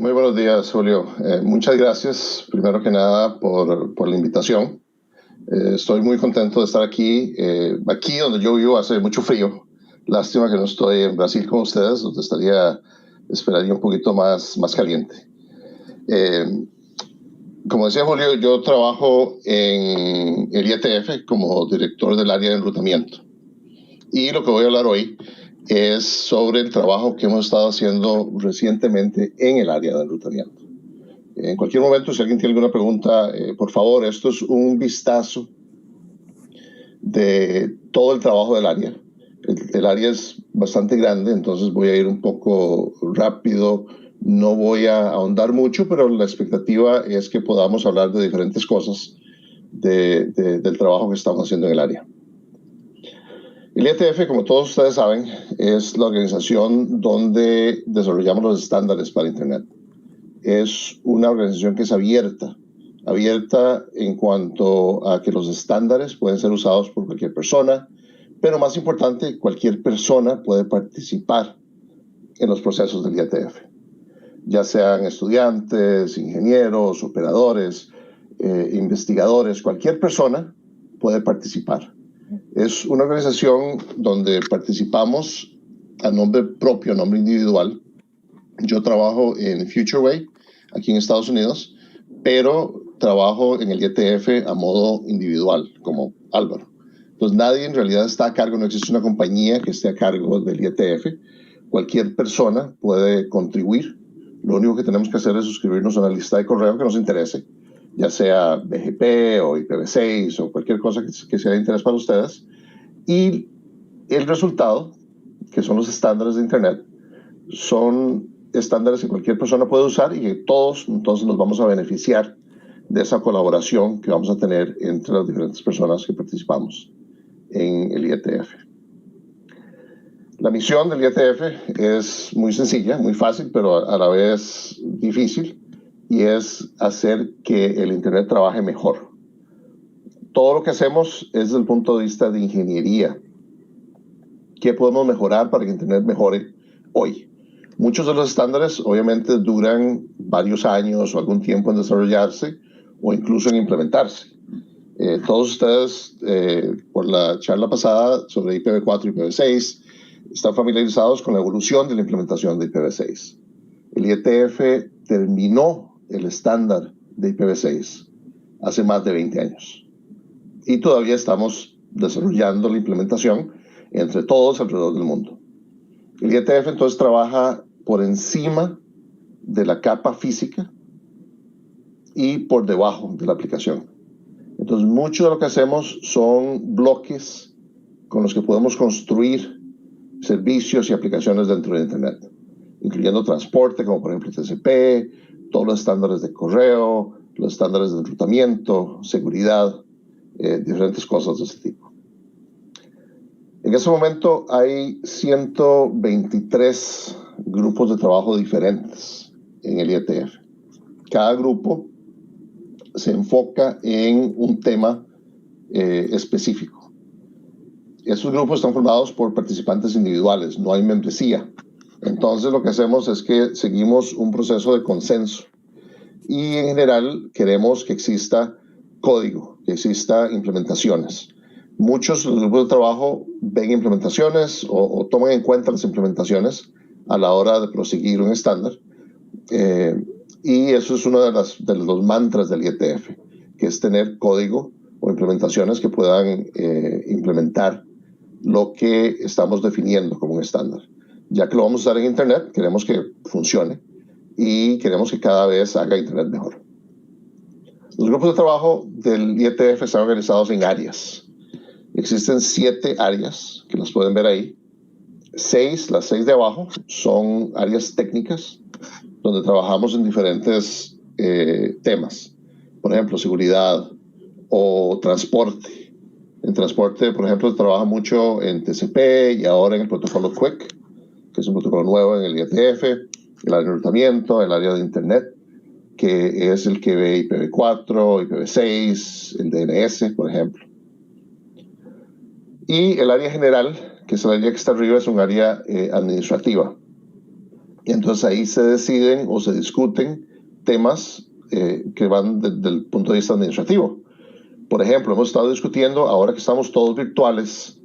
Muy buenos días, Julio. Muchas gracias, primero que nada, por la invitación. Estoy muy contento de estar aquí. Aquí donde yo vivo hace mucho frío. Lástima que no estoy en Brasil con ustedes, donde esperaría un poquito más caliente. Eh, Como decía Julio, yo trabajo en el IETF como director del área de enrutamiento. Y lo que voy a hablar hoy es sobre el trabajo que hemos estado haciendo recientemente en el área de enrutamiento. En cualquier momento, si alguien tiene alguna pregunta, por favor, esto es un vistazo de todo el trabajo del área. El área es bastante grande, entonces voy a ir un poco rápido. No voy a ahondar mucho, pero la expectativa es que podamos hablar de diferentes cosas del trabajo que estamos haciendo en el área. El IETF, como todos ustedes saben, es la organización donde desarrollamos los estándares para Internet. Es una organización que es abierta en cuanto a que los estándares pueden ser usados por cualquier persona, pero más importante, cualquier persona puede participar en los procesos del IETF, ya sean estudiantes, ingenieros, operadores, investigadores, cualquier persona puede participar. Es una organización donde participamos a nombre propio, a nombre individual. Yo trabajo en FutureWay, aquí en Estados Unidos, pero trabajo en el IETF a modo individual, como Álvaro. Entonces nadie en realidad está a cargo, no existe una compañía que esté a cargo del IETF. Cualquier persona puede contribuir. Lo único que tenemos que hacer es suscribirnos a una lista de correo que nos interese, ya sea BGP o IPv6 o cualquier cosa que sea de interés para ustedes. Y el resultado, que son los estándares de Internet, son estándares que cualquier persona puede usar y que todos entonces nos vamos a beneficiar de esa colaboración que vamos a tener entre las diferentes personas que participamos en el IETF. La misión del IETF es muy sencilla, muy fácil, pero a la vez difícil, y es hacer que el Internet trabaje mejor. Todo lo que hacemos es desde el punto de vista de ingeniería. ¿Qué podemos mejorar para que Internet mejore hoy? Muchos de los estándares obviamente duran varios años o algún tiempo en desarrollarse o incluso en implementarse. Todos ustedes, por la charla pasada sobre IPv4 y IPv6, están familiarizados con la evolución de la implementación de IPv6. El IETF terminó el estándar de IPv6 hace más de 20 años y todavía estamos desarrollando la implementación entre todos alrededor del mundo. El IETF entonces trabaja por encima de la capa física y por debajo de la aplicación. Entonces, mucho de lo que hacemos son bloques con los que podemos construir servicios y aplicaciones dentro de Internet, incluyendo transporte, como por ejemplo TCP, todos los estándares de correo, los estándares de enrutamiento, seguridad, diferentes cosas de ese tipo. En ese momento hay 123 grupos de trabajo diferentes en el IETF. Cada grupo se enfoca en un tema específico. Esos grupos están formados por participantes individuales, no hay membresía. Entonces lo que hacemos es que seguimos un proceso de consenso y en general queremos que exista código, que exista implementaciones. Muchos grupos de trabajo ven implementaciones o toman en cuenta las implementaciones a la hora de proseguir un estándar. Y eso es uno de los mantras del IETF, que es tener código o implementaciones que puedan implementar lo que estamos definiendo como un estándar. Ya que lo vamos a usar en Internet, queremos que funcione y queremos que cada vez haga Internet mejor. Los grupos de trabajo del IETF están organizados en áreas. Existen 7 áreas, que las pueden ver ahí. Las 6 de abajo, son áreas técnicas, donde trabajamos en diferentes temas. Por ejemplo, seguridad o transporte. En transporte, por ejemplo, se trabaja mucho en TCP y ahora en el protocolo QUIC, que es un protocolo nuevo en el IETF, el área de enrutamiento, el área de Internet, que es el que ve IPv4, IPv6, el DNS, por ejemplo. Y el área general, que es el área que está arriba, es un área administrativa. Y entonces ahí se deciden o se discuten temas que van desde el punto de vista administrativo. Por ejemplo, hemos estado discutiendo, ahora que estamos todos virtuales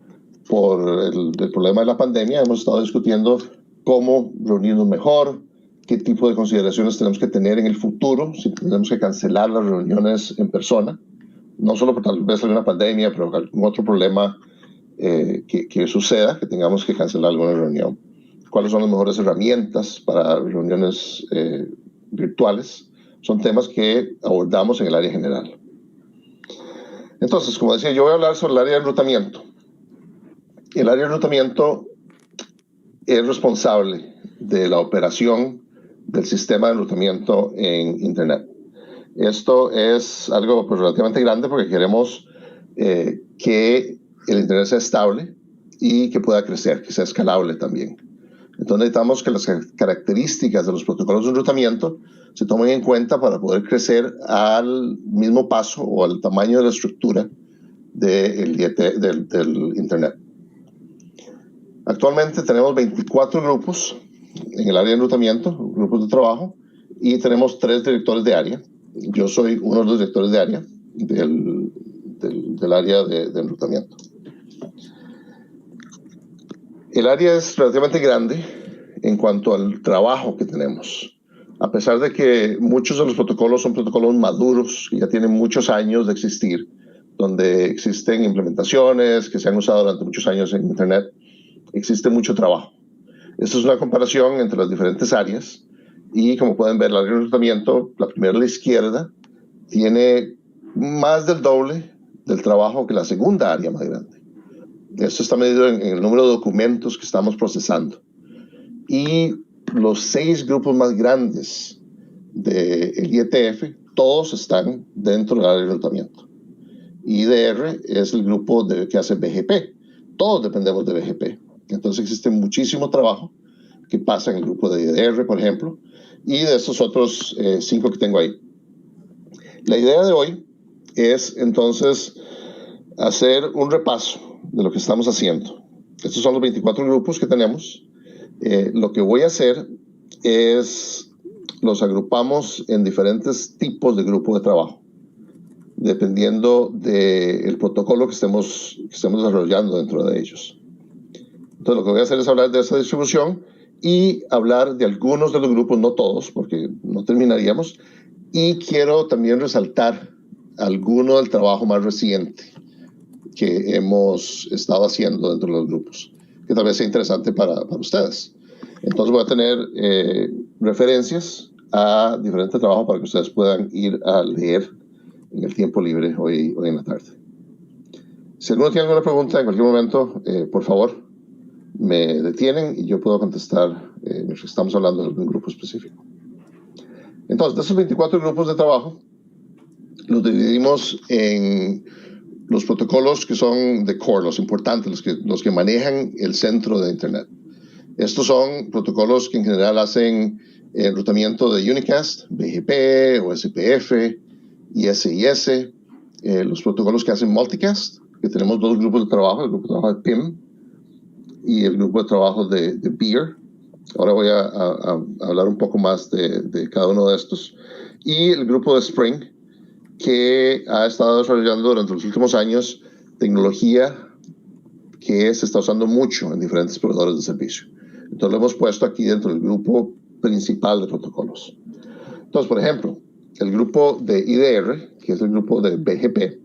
por el problema de la pandemia, hemos estado discutiendo cómo reunirnos mejor, qué tipo de consideraciones tenemos que tener en el futuro, si tenemos que cancelar las reuniones en persona, no solo por tal vez alguna pandemia, pero algún otro problema que suceda, que tengamos que cancelar alguna reunión. ¿Cuáles son las mejores herramientas para reuniones virtuales? Son temas que abordamos en el área general. Entonces, como decía, yo voy a hablar sobre el área de enrutamiento. El área de enrutamiento es responsable de la operación del sistema de enrutamiento en Internet. Esto es algo pues, relativamente grande porque queremos que el Internet sea estable y que pueda crecer, que sea escalable también. Entonces necesitamos que las características de los protocolos de enrutamiento se tomen en cuenta para poder crecer al mismo paso o al tamaño de la estructura del Internet. Actualmente tenemos 24 grupos en el área de enrutamiento, grupos de trabajo, y tenemos 3 directores de área. Yo soy uno de los directores de área del área de enrutamiento. El área es relativamente grande en cuanto al trabajo que tenemos. A pesar de que muchos de los protocolos son protocolos maduros, que ya tienen muchos años de existir, donde existen implementaciones que se han usado durante muchos años en Internet, existe mucho trabajo. Esta es una comparación entre las diferentes áreas y como pueden ver, el área de enrutamiento, la primera a la izquierda, tiene más del doble del trabajo que la segunda área más grande. Esto está medido en el número de documentos que estamos procesando. Y los 6 grupos más grandes del IETF, todos están dentro del área de enrutamiento. IDR es el grupo que hace BGP. Todos dependemos de BGP. Entonces existe muchísimo trabajo que pasa en el grupo de IDR, por ejemplo, y de estos otros 5 que tengo ahí. La idea de hoy es entonces hacer un repaso de lo que estamos haciendo. Estos son los 24 grupos que tenemos. Lo que voy a hacer es los agrupamos en diferentes tipos de grupo de trabajo, dependiendo del protocolo que estemos desarrollando dentro de ellos. Entonces, lo que voy a hacer es hablar de esa distribución y hablar de algunos de los grupos, no todos, porque no terminaríamos, y quiero también resaltar alguno del trabajo más reciente que hemos estado haciendo dentro de los grupos, que tal vez sea interesante para ustedes. Entonces voy a tener referencias a diferentes trabajos para que ustedes puedan ir a leer en el tiempo libre hoy en la tarde. Si alguno tiene alguna pregunta en cualquier momento, por favor, me detienen y yo puedo contestar mientras estamos hablando de algún grupo específico. Entonces, de esos 24 grupos de trabajo, los dividimos en los protocolos que son de core, los importantes, los que manejan el centro de Internet. Estos son protocolos que en general hacen enrutamiento de Unicast, BGP, OSPF, ISIS, los protocolos que hacen multicast, que tenemos 2 grupos de trabajo, el grupo de trabajo de PIM y el grupo de trabajo de BEER. Ahora voy a hablar un poco más de cada uno de estos. Y el grupo de Spring, que ha estado desarrollando durante los últimos años tecnología que se está usando mucho en diferentes proveedores de servicio. Entonces lo hemos puesto aquí dentro del grupo principal de protocolos. Entonces, por ejemplo, el grupo de IDR, que es el grupo de BGP,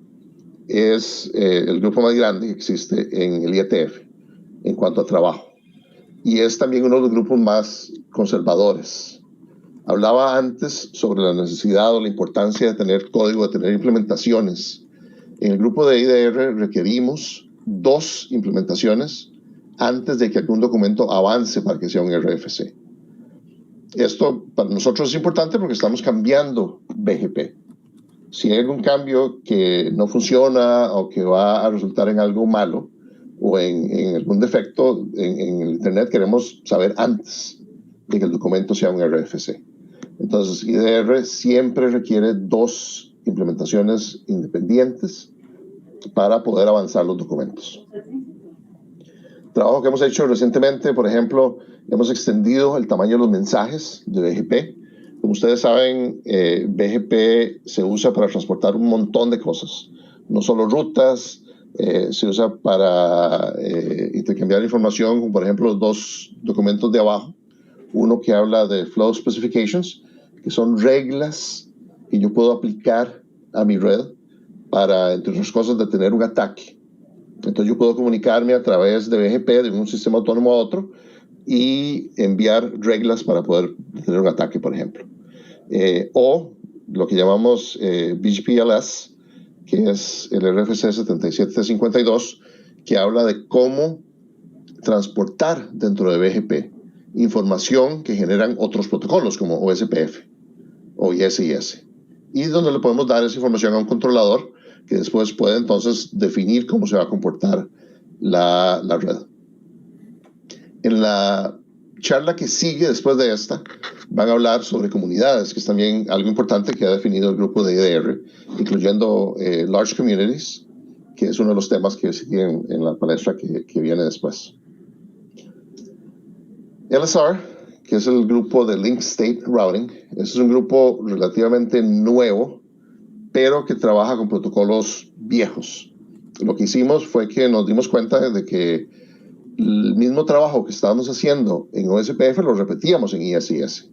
es el grupo más grande que existe en el IETF en cuanto a trabajo. Y es también uno de los grupos más conservadores. Hablaba antes sobre la necesidad o la importancia de tener código, de tener implementaciones. En el grupo de IDR requerimos 2 implementaciones antes de que algún documento avance para que sea un RFC. Esto para nosotros es importante porque estamos cambiando BGP. Si hay algún cambio que no funciona o que va a resultar en algo malo o en algún defecto en el Internet, queremos saber antes de que el documento sea un RFC. Entonces, IDR siempre requiere 2 implementaciones independientes para poder avanzar los documentos. Trabajo que hemos hecho recientemente, por ejemplo, hemos extendido el tamaño de los mensajes de BGP. Como ustedes saben, BGP se usa para transportar un montón de cosas, no solo rutas, se usa para intercambiar información, como por ejemplo los dos documentos de abajo, uno que habla de Flow Specifications, que son reglas que yo puedo aplicar a mi red para, entre otras cosas, detener un ataque. Entonces yo puedo comunicarme a través de BGP, de un sistema autónomo a otro, y enviar reglas para poder detener un ataque, por ejemplo. O lo que llamamos BGP-LS, que es el RFC 7752, que habla de cómo transportar dentro de BGP información que generan otros protocolos como OSPF o ISIS, y donde le podemos dar esa información a un controlador que después puede entonces definir cómo se va a comportar la red. En la charla que sigue después de esta, van a hablar sobre comunidades, que es también algo importante que ha definido el grupo de IDR, incluyendo Large Communities, que es uno de los temas que siguen en la palestra que viene después. LSR, que es el grupo de Link State Routing, es un grupo relativamente nuevo, pero que trabaja con protocolos viejos. Lo que hicimos fue que nos dimos cuenta de que el mismo trabajo que estábamos haciendo en OSPF lo repetíamos en ISIS.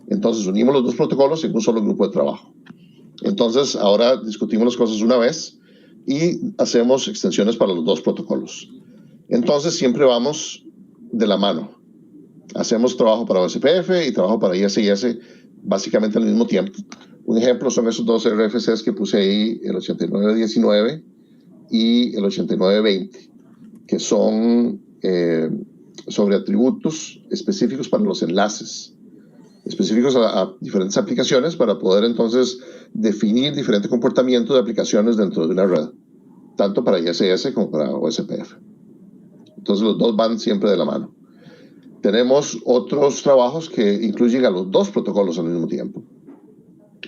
Entonces unimos los dos protocolos en un solo grupo de trabajo. Entonces ahora discutimos las cosas una vez y hacemos extensiones para los dos protocolos. Entonces siempre vamos de la mano. Hacemos trabajo para OSPF y trabajo para ISIS básicamente al mismo tiempo. Un ejemplo son esos dos RFCs que puse ahí, el 8919 y el 8920, que son sobre atributos específicos para los enlaces, específicos a diferentes aplicaciones para poder entonces definir diferente comportamiento de aplicaciones dentro de una red, tanto para ISIS como para OSPF. Entonces los dos van siempre de la mano. Tenemos otros trabajos que incluyen a los dos protocolos al mismo tiempo.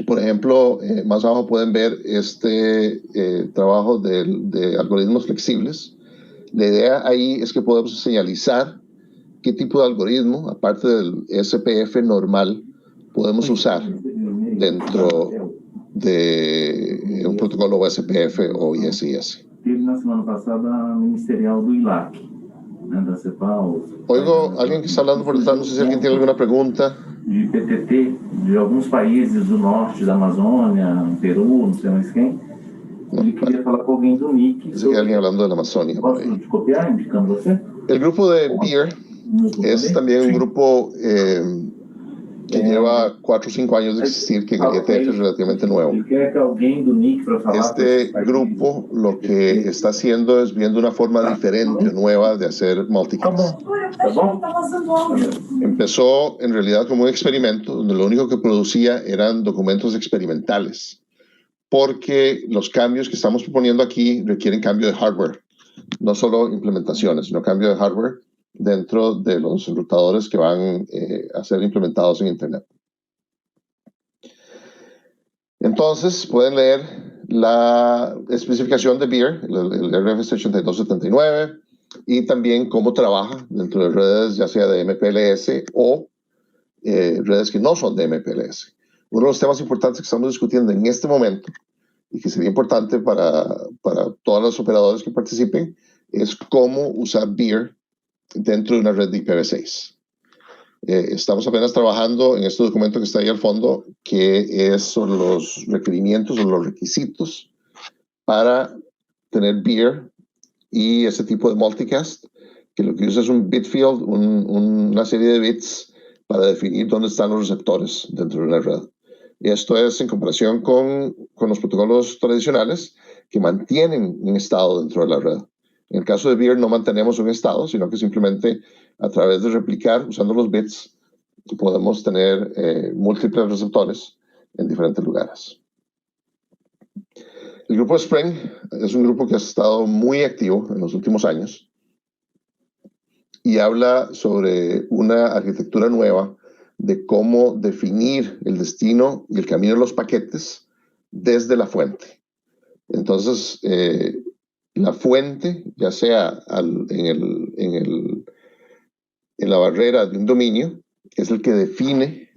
Por ejemplo, más abajo pueden ver este trabajo de algoritmos flexibles. La idea ahí es que podemos señalizar qué tipo de algoritmo, aparte del SPF normal, podemos usar dentro de un protocolo OSPF o ISIS. Na semana passada, ministerial do ILAC, né, da CEPAL. Oigo, alguien que está hablando por detrás, no sé si alguien tiene alguna pregunta. De PTT, de alguns países do norte da Amazônia, Peru, não sei mais quem. Ele queria falar com alguém do NIC. Dice que hay alguien hablando de la Amazonia. Posso te copiar, indicando você? El grupo de BEER es también un grupo que lleva 4 o 5 años de existir, que en el IETF es relativamente nuevo. Este grupo lo que está haciendo es viendo una forma diferente, nueva de hacer multicast. Empezó en realidad como un experimento donde lo único que producía eran documentos experimentales, porque los cambios que estamos proponiendo aquí requieren cambio de hardware, no solo implementaciones, sino cambio de hardware dentro de los enrutadores que van a ser implementados en Internet. Entonces, pueden leer la especificación de BEER, el RFC 8279, y también cómo trabaja dentro de redes, ya sea de MPLS o redes que no son de MPLS. Uno de los temas importantes que estamos discutiendo en este momento, y que sería importante para todos los operadores que participen, es cómo usar BEER dentro de una red de IPv6. Estamos apenas trabajando en este documento que está ahí al fondo, que es sobre los requerimientos o los requisitos para tener BEER y ese tipo de multicast, que lo que usa es un bit field, una serie de bits para definir dónde están los receptores dentro de una red. Esto es en comparación con los protocolos tradicionales que mantienen un estado dentro de la red. En el caso de BEER no mantenemos un estado, sino que simplemente a través de replicar, usando los bits, podemos tener múltiples receptores en diferentes lugares. El grupo Spring es un grupo que ha estado muy activo en los últimos años y habla sobre una arquitectura nueva de cómo definir el destino y el camino de los paquetes desde la fuente. Entonces, la fuente, ya sea en la barrera de un dominio, es el que define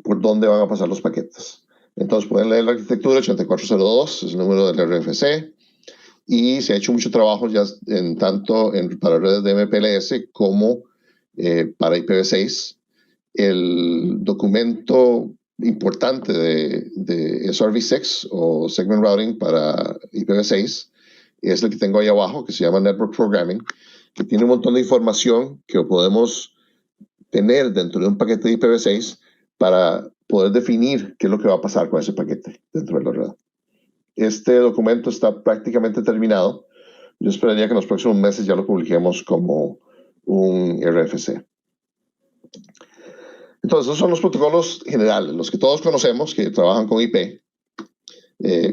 por dónde van a pasar los paquetes. Entonces pueden leer la arquitectura 8402, es el número del RFC, y se ha hecho mucho trabajo ya tanto para redes de MPLS como para IPv6. El documento importante de SRv6 o Segment Routing para IPv6 es el que tengo ahí abajo, que se llama Network Programming, que tiene un montón de información que podemos tener dentro de un paquete de IPv6 para poder definir qué es lo que va a pasar con ese paquete dentro de la red. Este documento está prácticamente terminado. Yo esperaría que en los próximos meses ya lo publiquemos como un RFC. Entonces, esos son los protocolos generales, los que todos conocemos, que trabajan con IP.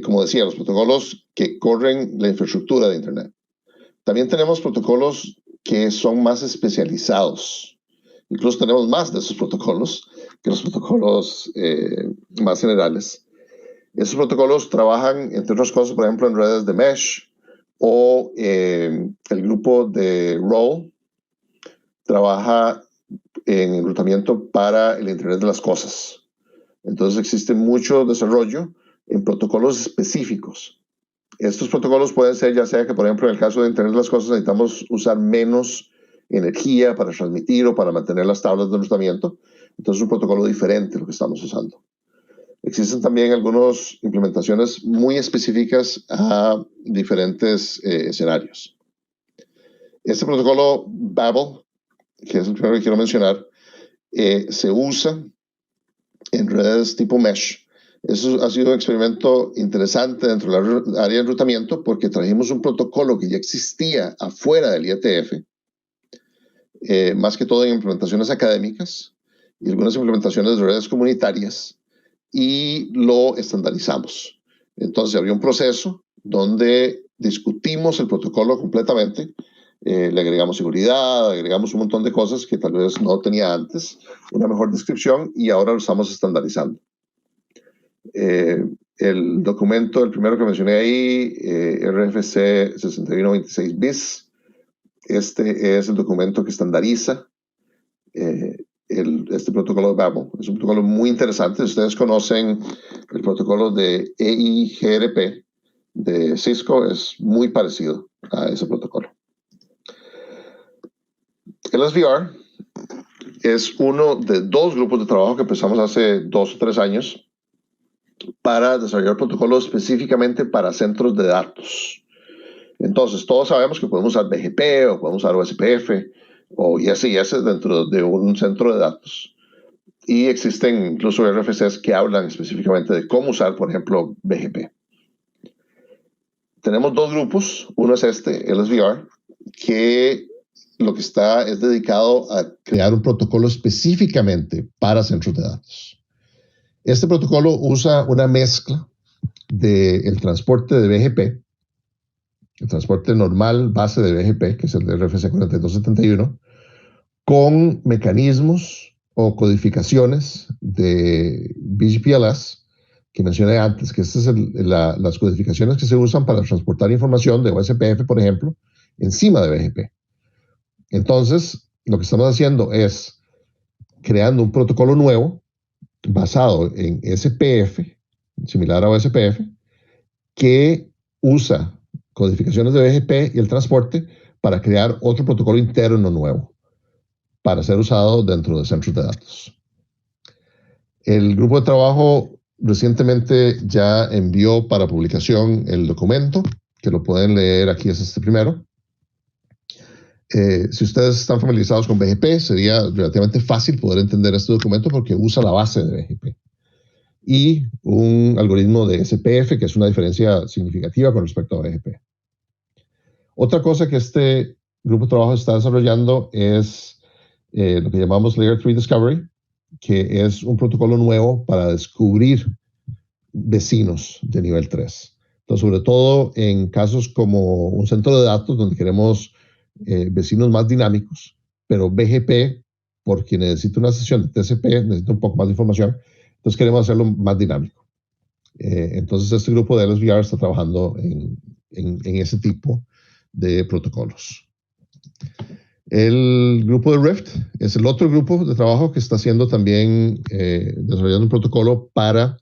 Como decía, los protocolos que corren la infraestructura de Internet. También tenemos protocolos que son más especializados. Incluso tenemos más de esos protocolos que los protocolos más generales. Esos protocolos trabajan, entre otras cosas, por ejemplo, en redes de mesh, o el grupo de ROLL trabaja en enrutamiento para el Internet de las Cosas. Entonces existe mucho desarrollo en protocolos específicos. Estos protocolos pueden ser, ya sea que, por ejemplo, en el caso de Internet de las Cosas necesitamos usar menos energía para transmitir o para mantener las tablas de enrutamiento. Entonces es un protocolo diferente lo que estamos usando. Existen también algunas implementaciones muy específicas a diferentes escenarios. Este protocolo Babel, que es el primero que quiero mencionar, se usa en redes tipo mesh. Eso ha sido un experimento interesante dentro del área de enrutamiento porque trajimos un protocolo que ya existía afuera del IETF, más que todo en implementaciones académicas y algunas implementaciones de redes comunitarias, y lo estandarizamos. Entonces había un proceso donde discutimos el protocolo completamente, le agregamos seguridad, agregamos un montón de cosas que tal vez no tenía antes, una mejor descripción, y ahora lo estamos estandarizando. El documento, el primero que mencioné ahí, RFC 6126 bis, este es el documento que estandariza este protocolo de Babel. Es un protocolo muy interesante. Ustedes conocen el protocolo de EIGRP de Cisco, es muy parecido a ese protocolo. El SVR es uno de dos grupos de trabajo que empezamos hace 2 o 3 años para desarrollar protocolos específicamente para centros de datos. Entonces, todos sabemos que podemos usar BGP o podemos usar OSPF o ISIS dentro de un centro de datos. Y existen incluso RFCs que hablan específicamente de cómo usar, por ejemplo, BGP. Tenemos dos grupos. Uno es este, el SVR, que lo que está es dedicado a crear un protocolo específicamente para centros de datos. Este protocolo usa una mezcla del transporte de BGP, el transporte normal base de BGP, que es el de RFC 4271, con mecanismos o codificaciones de BGPLS, que mencioné antes, que estas son las codificaciones que se usan para transportar información de OSPF, por ejemplo, encima de BGP. Entonces, lo que estamos haciendo es creando un protocolo nuevo basado en SPF, similar a OSPF, que usa codificaciones de BGP y el transporte para crear otro protocolo interno nuevo para ser usado dentro de centros de datos. El grupo de trabajo recientemente ya envió para publicación el documento, que lo pueden leer aquí, es este primero. Si ustedes están familiarizados con BGP, sería relativamente fácil poder entender este documento porque usa la base de BGP y un algoritmo de SPF, que es una diferencia significativa con respecto a BGP. Otra cosa que este grupo de trabajo está desarrollando es lo que llamamos Layer 3 Discovery, que es un protocolo nuevo para descubrir vecinos de nivel 3. Entonces, sobre todo en casos como un centro de datos donde queremos vecinos más dinámicos, pero BGP, porque necesita una sesión de TCP, necesita un poco más de información, entonces queremos hacerlo más dinámico. Entonces este grupo de LSVR está trabajando en en ese tipo de protocolos. El grupo de Rift es el otro grupo de trabajo que está haciendo también, desarrollando un protocolo para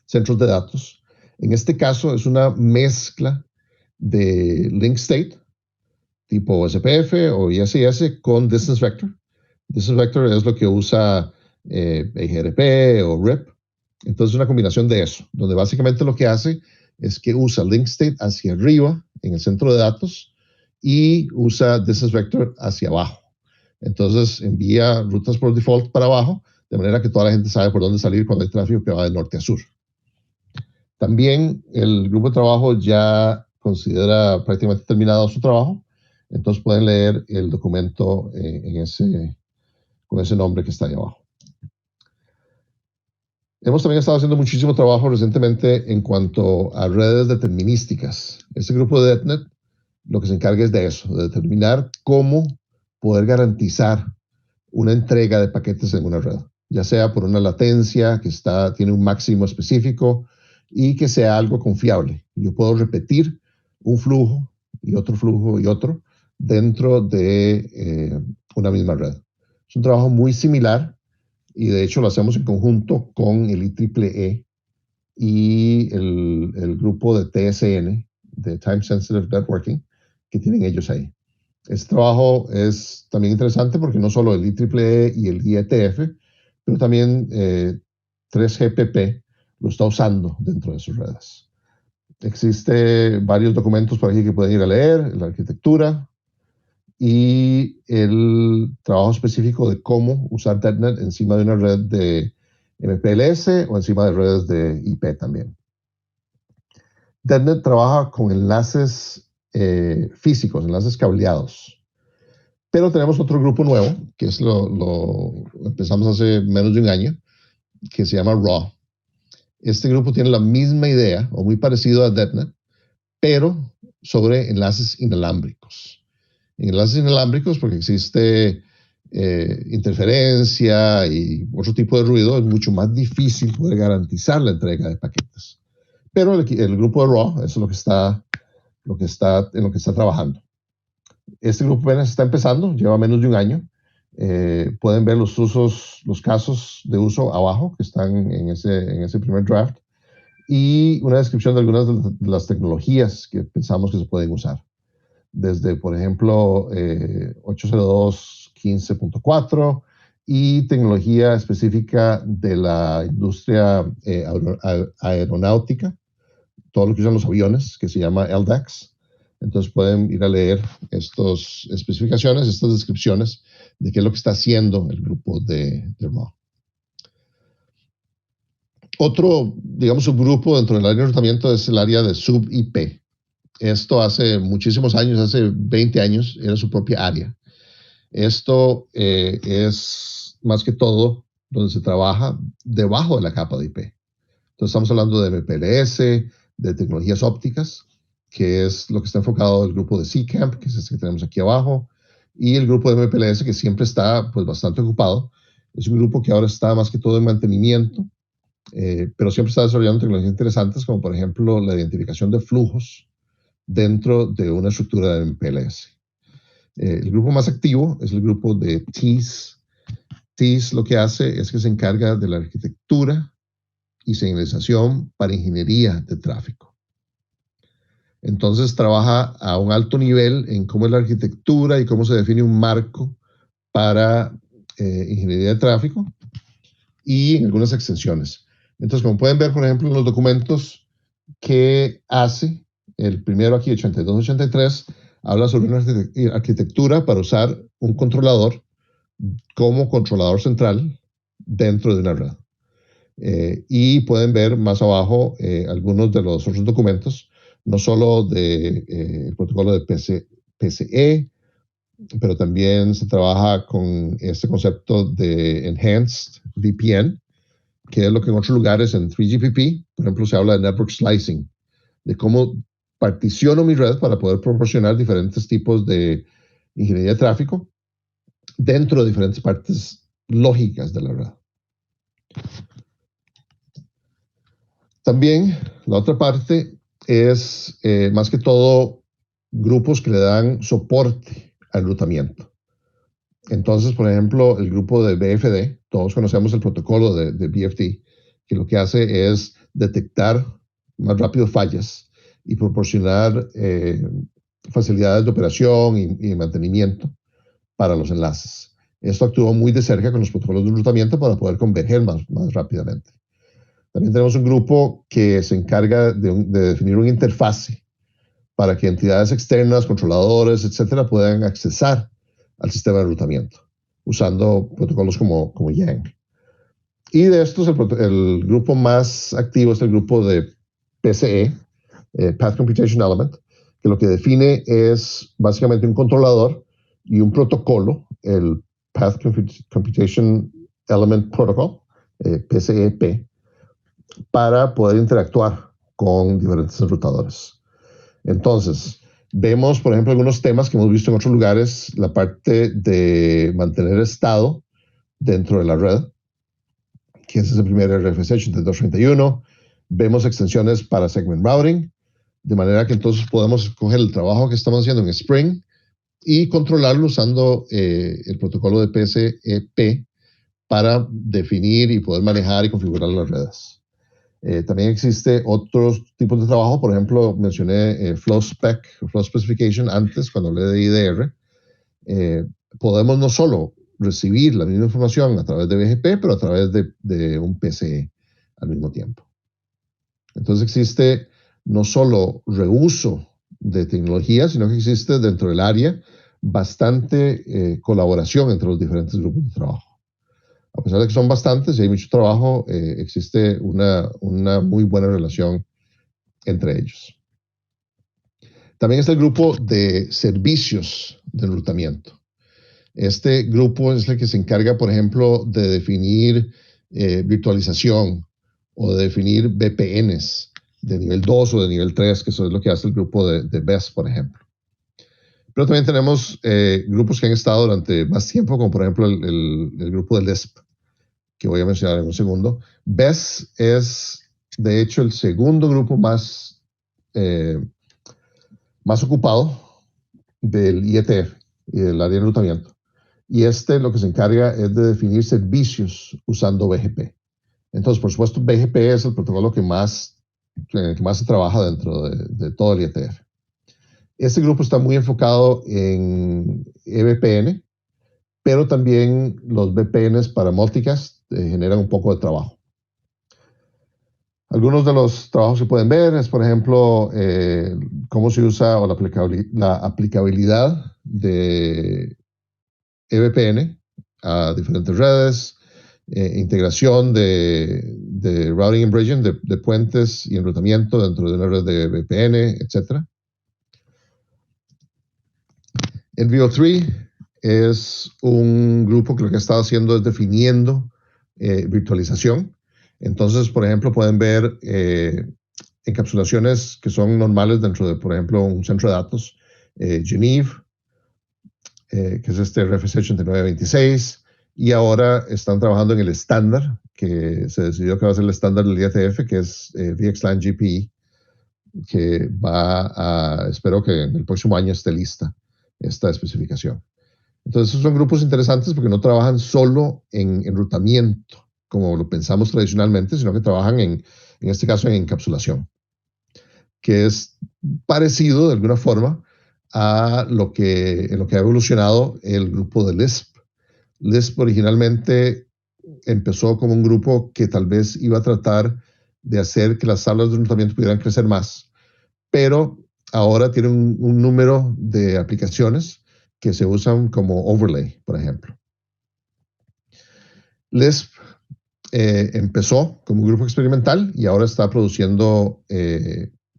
centros de datos. En este caso es una mezcla de link state, tipo SPF o ISIS, con distance vector. Distance vector es lo que usa EGRP o RIP. Entonces es una combinación de eso, donde básicamente lo que hace es que usa link state hacia arriba en el centro de datos y usa distance vector hacia abajo. Entonces envía rutas por default para abajo, de manera que toda la gente sabe por dónde salir cuando hay tráfico que va de norte a sur. También el grupo de trabajo ya considera prácticamente terminado su trabajo, entonces pueden leer el documento con ese nombre que está ahí abajo. Hemos también estado haciendo muchísimo trabajo recientemente en cuanto a redes determinísticas. Este grupo de DetNet lo que se encarga es de eso, de determinar cómo poder garantizar una entrega de paquetes en una red, ya sea por una latencia que tiene un máximo específico y que sea algo confiable. Yo puedo repetir un flujo y otro dentro de una misma red. Es un trabajo muy similar y de hecho lo hacemos en conjunto con el IEEE y el grupo de TSN, de Time Sensitive Networking, que tienen ellos ahí. Este trabajo es también interesante porque no solo el IEEE y el IETF, pero también 3GPP lo está usando dentro de sus redes. Existen varios documentos por aquí que pueden ir a leer, la arquitectura y el trabajo específico de cómo usar DetNet encima de una red de MPLS o encima de redes de IP también. DetNet trabaja con enlaces físicos, enlaces cableados. Pero tenemos otro grupo nuevo, que es lo empezamos hace menos de un año, que se llama RAW. Este grupo tiene la misma idea, o muy parecido a DetNet, pero sobre enlaces inalámbricos. En enlaces inalámbricos, porque existe interferencia y otro tipo de ruido, es mucho más difícil poder garantizar la entrega de paquetes. Pero el grupo de RAW, eso es en lo que está trabajando. Este grupo apenas está empezando, lleva menos de un año. Pueden ver los casos de uso abajo, que están en ese primer draft, y una descripción de algunas de las tecnologías que pensamos que se pueden usar. Desde, por ejemplo, 802.15.4 y tecnología específica de la industria aeronáutica, todo lo que usan los aviones, que se llama LDAX. Entonces pueden ir a leer estas especificaciones, estas descripciones de qué es lo que está haciendo el grupo de RAW. Otro, digamos, subgrupo dentro del área de tratamiento es el área de sub-IP. Esto hace muchísimos años, hace 20 años, era su propia área. Esto es más que todo donde se trabaja debajo de la capa de IP. Entonces estamos hablando de MPLS, de tecnologías ópticas, que es lo que está enfocado el grupo de C-Camp, que es este que tenemos aquí abajo, y el grupo de MPLS, que siempre está pues, bastante ocupado. Es un grupo que ahora está más que todo en mantenimiento, pero siempre está desarrollando tecnologías interesantes, como por ejemplo la identificación de flujos dentro de una estructura de MPLS. El grupo más activo es el grupo de TEAS. TEAS lo que hace es que se encarga de la arquitectura y señalización para ingeniería de tráfico. Entonces trabaja a un alto nivel en cómo es la arquitectura y cómo se define un marco para ingeniería de tráfico y en algunas extensiones. Entonces, como pueden ver, por ejemplo, en los documentos que hace, el primero aquí, 8283, habla sobre una arquitectura para usar un controlador como controlador central dentro de una red. Y pueden ver más abajo algunos de los otros documentos, no solo del protocolo de PCE, pero también se trabaja con este concepto de Enhanced VPN, que es lo que en otros lugares en 3GPP, por ejemplo, se habla de Network Slicing, de cómo particiono mi red para poder proporcionar diferentes tipos de ingeniería de tráfico dentro de diferentes partes lógicas de la red. También, la otra parte es más que todo grupos que le dan soporte al enrutamiento. Entonces, por ejemplo, el grupo de BFD, todos conocemos el protocolo de BFD, que lo que hace es detectar más rápido fallas y proporcionar facilidades de operación y mantenimiento para los enlaces. Esto actuó muy de cerca con los protocolos de enrutamiento para poder converger más rápidamente. También tenemos un grupo que se encarga de definir una interfase para que entidades externas, controladores, etcétera, puedan accesar al sistema de enrutamiento usando protocolos como Yang. Y de estos, el grupo más activo es el grupo de PCE, Path Computation Element, que lo que define es básicamente un controlador y un protocolo, el Path Computation Element Protocol, PCEP, para poder interactuar con diferentes enrutadores. Entonces, vemos, por ejemplo, algunos temas que hemos visto en otros lugares, la parte de mantener estado dentro de la red, que ese es el primer RFC 8231. Vemos extensiones para segment routing, de manera que entonces podemos escoger el trabajo que estamos haciendo en Spring y controlarlo usando el protocolo de PCEP para definir y poder manejar y configurar las redes. También existe otros tipos de trabajo, por ejemplo, mencioné Flow Spec, Flow Specification antes, cuando hablé de IDR. Podemos no solo recibir la misma información a través de BGP, pero a través de un PCE al mismo tiempo. Entonces existe no solo reuso de tecnología, sino que existe dentro del área bastante colaboración entre los diferentes grupos de trabajo. A pesar de que son bastantes y hay mucho trabajo, existe una muy buena relación entre ellos. También está el grupo de servicios de enrutamiento. Este grupo es el que se encarga, por ejemplo, de definir virtualización o de definir VPNs de nivel 2 o de nivel 3, que eso es lo que hace el grupo de BES, por ejemplo. Pero también tenemos grupos que han estado durante más tiempo, como por ejemplo el grupo de LISP, que voy a mencionar en un segundo. BES es, de hecho, el segundo grupo más ocupado del IETF y del área de enrutamiento. Y lo que se encarga es de definir servicios usando BGP. Entonces, por supuesto, BGP es el protocolo que más se trabaja dentro de todo el IETF. Este grupo está muy enfocado en EVPN, pero también los VPNs para multicast generan un poco de trabajo. Algunos de los trabajos que pueden ver es, por ejemplo, cómo se usa o la aplicabilidad de EVPN a diferentes redes, integración de routing and bridging, de puentes y enrutamiento dentro de una red de VPN, etc. NVO3 es un grupo que lo que ha estado haciendo es definiendo virtualización. Entonces, por ejemplo, pueden ver encapsulaciones que son normales dentro de, por ejemplo, un centro de datos, Geneve, que es este RFC 8926, y ahora están trabajando en el estándar, que se decidió que va a ser el estándar del IETF, que es VXLAN GPE, que espero que en el próximo año esté lista esta especificación. Entonces, esos son grupos interesantes porque no trabajan solo en enrutamiento, como lo pensamos tradicionalmente, sino que trabajan en este caso en encapsulación, que es parecido de alguna forma a en lo que ha evolucionado el grupo de LISP. LISP originalmente empezó como un grupo que tal vez iba a tratar de hacer que las salas de enrutamiento pudieran crecer más, pero ahora tiene un número de aplicaciones que se usan como overlay, por ejemplo. LISP empezó como un grupo experimental y ahora está produciendo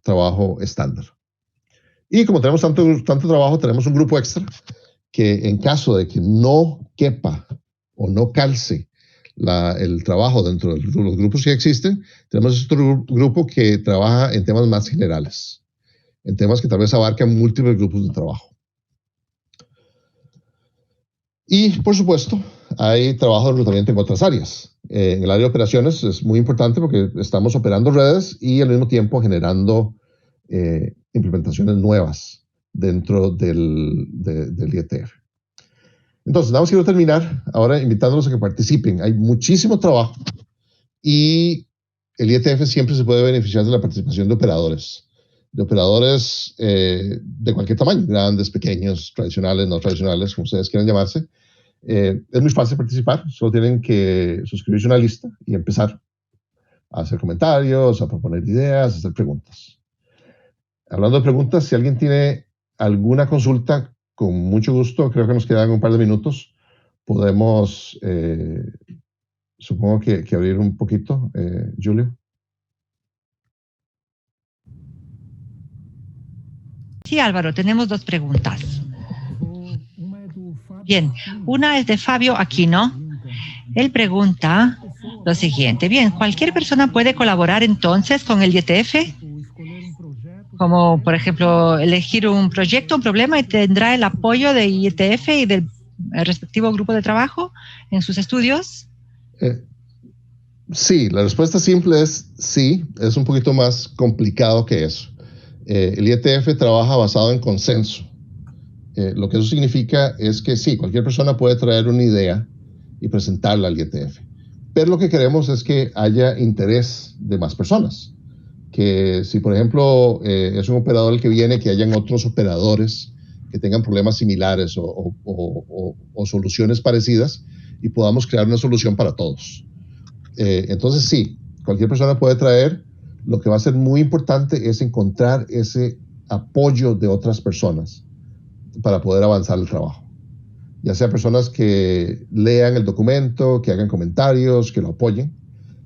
trabajo estándar. Y como tenemos tanto trabajo, tenemos un grupo extra que en caso de que no quepa o no calce el trabajo dentro de los grupos que existen, tenemos otro grupo que trabaja en temas más generales, en temas que tal vez abarcan múltiples grupos de trabajo. Y, por supuesto, hay trabajo de enrutamiento en otras áreas. En el área de operaciones es muy importante porque estamos operando redes y al mismo tiempo generando implementaciones nuevas dentro del IETF. Entonces, nada más quiero terminar ahora invitándolos a que participen. Hay muchísimo trabajo y el IETF siempre se puede beneficiar de la participación de operadores de cualquier tamaño, grandes, pequeños, tradicionales, no tradicionales, como ustedes quieran llamarse. Es muy fácil participar, solo tienen que suscribirse a una lista y empezar a hacer comentarios, a proponer ideas, a hacer preguntas. Hablando de preguntas, si alguien tiene alguna consulta, con mucho gusto, creo que nos quedan un par de minutos, podemos, supongo que abrir un poquito, Julio. Sí, Álvaro, tenemos dos preguntas. Bien, una es de Fabio Aquino. Él pregunta lo siguiente. Bien, ¿cualquier persona puede colaborar entonces con el IETF? Como, por ejemplo, elegir un proyecto, un problema y tendrá el apoyo de IETF y del respectivo grupo de trabajo en sus estudios. Sí, la respuesta simple es sí. Es un poquito más complicado que eso. El IETF trabaja basado en consenso. Lo que eso significa es que sí, cualquier persona puede traer una idea y presentarla al IETF. Pero lo que queremos es que haya interés de más personas. Que si, por ejemplo, es un operador el que viene, que hayan otros operadores que tengan problemas similares o soluciones parecidas y podamos crear una solución para todos. Entonces, sí, cualquier persona puede traer. Lo que va a ser muy importante es encontrar ese apoyo de otras personas para poder avanzar el trabajo. Ya sea personas que lean el documento, que hagan comentarios, que lo apoyen.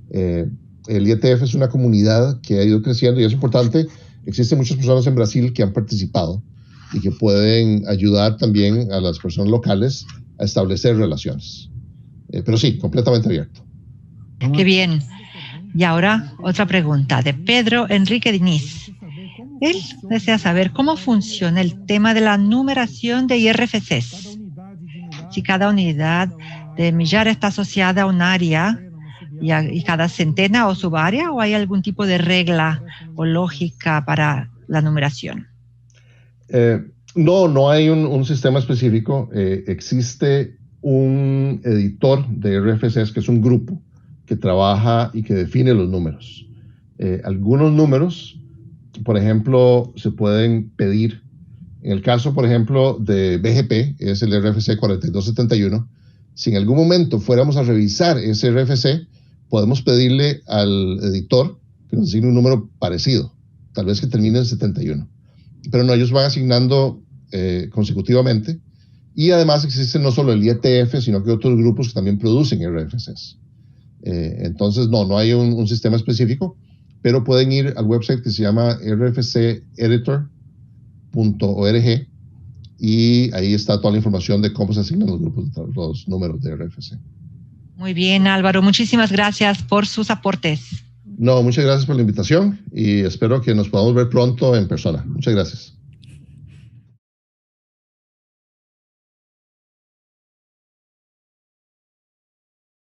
El IETF es una comunidad que ha ido creciendo y es importante. Existen muchas personas en Brasil que han participado y que pueden ayudar también a las personas locales a establecer relaciones. Pero sí, completamente abierto. Qué bien. Y ahora otra pregunta de Pedro Enrique Diniz. Él desea saber cómo funciona el tema de la numeración de IRFCs. Si cada unidad de millar está asociada a un área y cada centena o subárea, o hay algún tipo de regla o lógica para la numeración. No hay un sistema específico. Existe un editor de IRFCs que es un grupo que trabaja y que define los números. Algunos números, por ejemplo, se pueden pedir. En el caso, por ejemplo, de BGP, es el RFC 4271. Si en algún momento fuéramos a revisar ese RFC, podemos pedirle al editor que nos asigne un número parecido, tal vez que termine en 71. Pero no, ellos van asignando consecutivamente. Y además existe no solo el IETF, sino que otros grupos que también producen RFCs. Entonces, no hay un sistema específico, pero pueden ir al website que se llama rfceditor.org y ahí está toda la información de cómo se asignan los grupos, los números de RFC. Muy bien, Álvaro. Muchísimas gracias por sus aportes. No, muchas gracias por la invitación y espero que nos podamos ver pronto en persona. Muchas gracias.